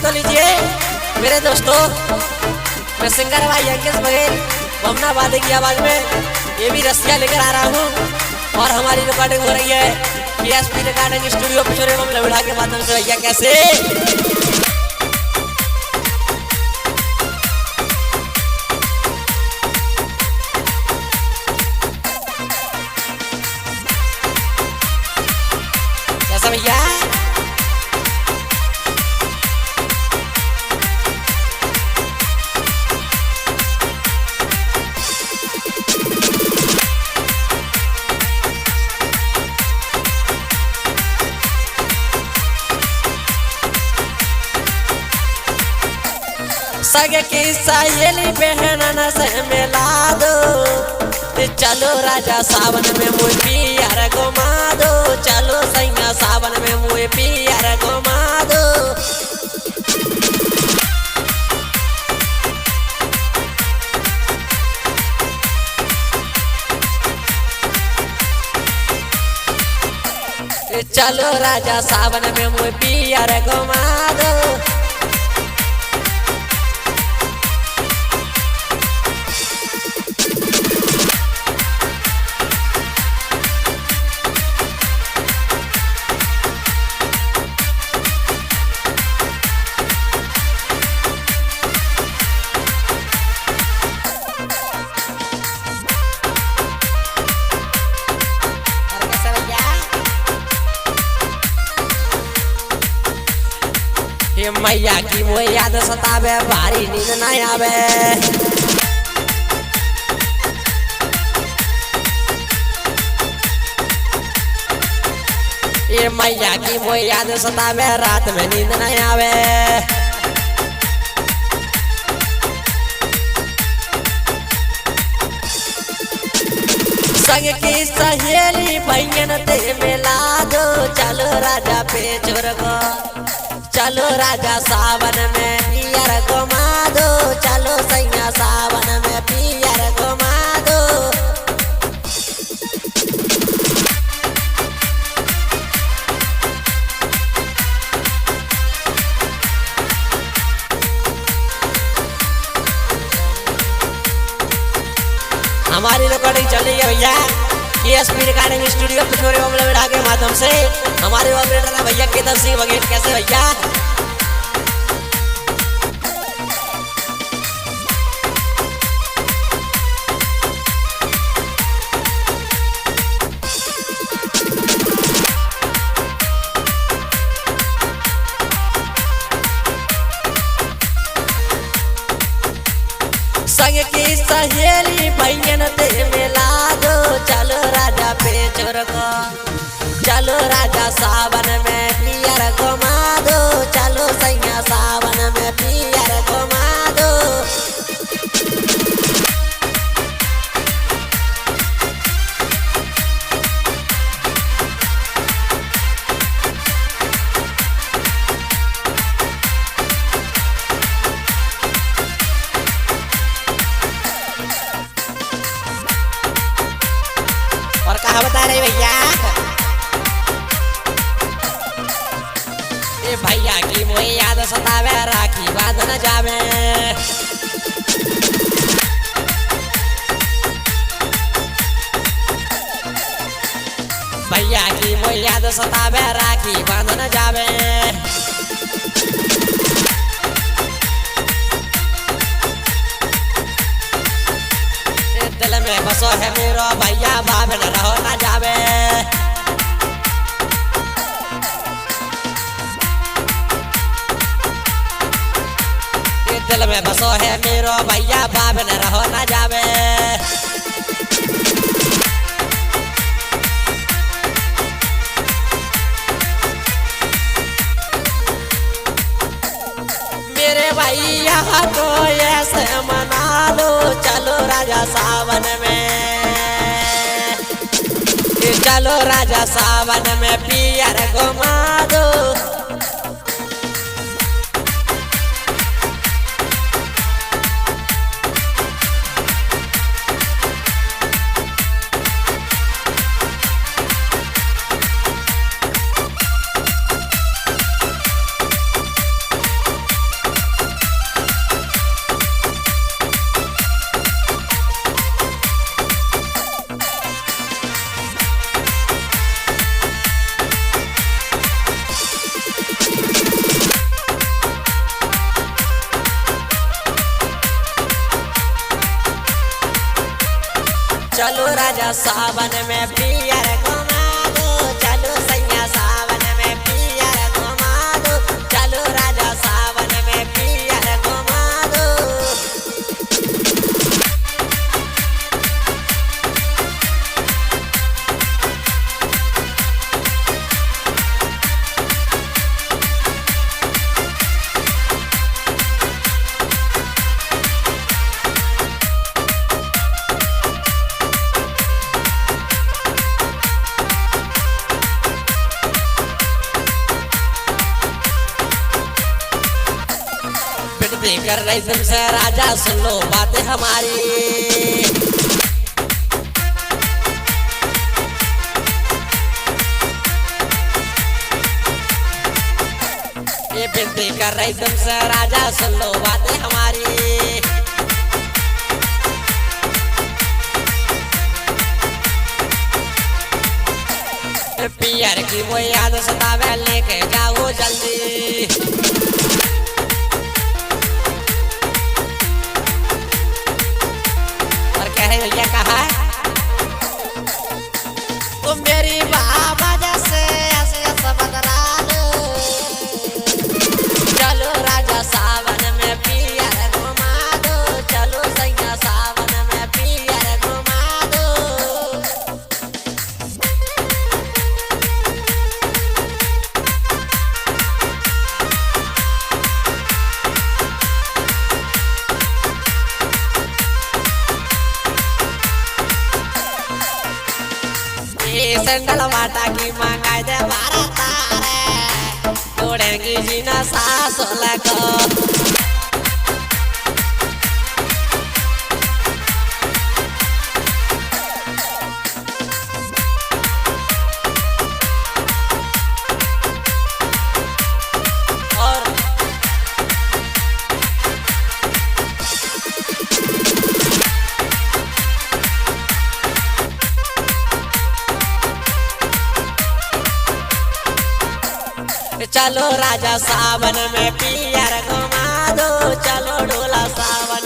तो लीजिए मेरे दोस्तों, मैं सिंगर भाई अंकित बघेल बमना वादे की आवाज में ये भी रस्सियाँ लेकर आ रहा हूँ और हमारी रिकॉर्डिंग हो रही है PSP रिकॉर्डिंग स्टूडियो पिछोरे बम लविड़ा के माध्यम से। भैया कैसे कैसा भैया? सगे की सहेली बहन से मिला दो, चलो राजा सावन में मुझे पियर घुमा दो, चलो सैया सावन में मुझे पियर घुमा दो। चलो राजा सावन में मुझे पियर घुमा दो। ये मैया की मोह याद सतावे, भारी नींद ना आवे। ये मैया की मोह याद सतावे, रात में नींद ना आवे। संग की सहेली बहन ते मिला दो, चलो राजा पे छोर को, चलो राजा सावन में पियर घुमा दो, चलो सैया सावन में पियर घुमा दो। हमारी रिकॉर्डिंग चल रही है भैया PSP रिकॉर्डिंग स्टूडियो पिछोरे बम लविड़ा के माध्यम से। हमारे ऑपरेटर है भैया केतन सिंह बघेल। कैसे भैया? संग की सहेली बहन ते मिला दो, चलो राजा पे छोर को, चलो राजा सावन में पियर घुमा दो, चलो सैया सावन में पियर घुमा दो। और कहा बता रहे भैया? ए भैया की मोह याद सतावे, राखी बांधन जावे। भैया की मोह याद सतावे, राखी बांधन जावे। दिल में बसो है मेरो भैया, बाबन रहो ना जावे। दिल में बसो है मेरो भैया, बाबन रहो ना जावे। मेरे भैया तो ऐसे मना लो, चलो राजा सावन में, चलो राजा सावन में पियर घुमा दो। चलो राजा सावन में पियर घुमा दो, चलो सैया सावन में पियर घुमा दो, चलो राजा सावन में पियर घुमा दो। विनती कर रही तुमसे राजा, सुन लो बातें हमारी। ये विनती कर रही तुमसे राजा, सुन लो बातें हमारी। पियर की वो याद सतावे, लेके जाओ जल्दी। भैया कहा तो मेरी बाबा जैसे ऐसे ऐसे बदला लो, चलो राजा सावन में पियर घुमा दो, चलो सैया सावन में पियर घुमा दो। संडल वाटा की मंगाई दे बारह तारे, तोड़ेंगी जीना सास लगा। चलो राजा सावन में पियर घुमा दो, चलो डोला सावन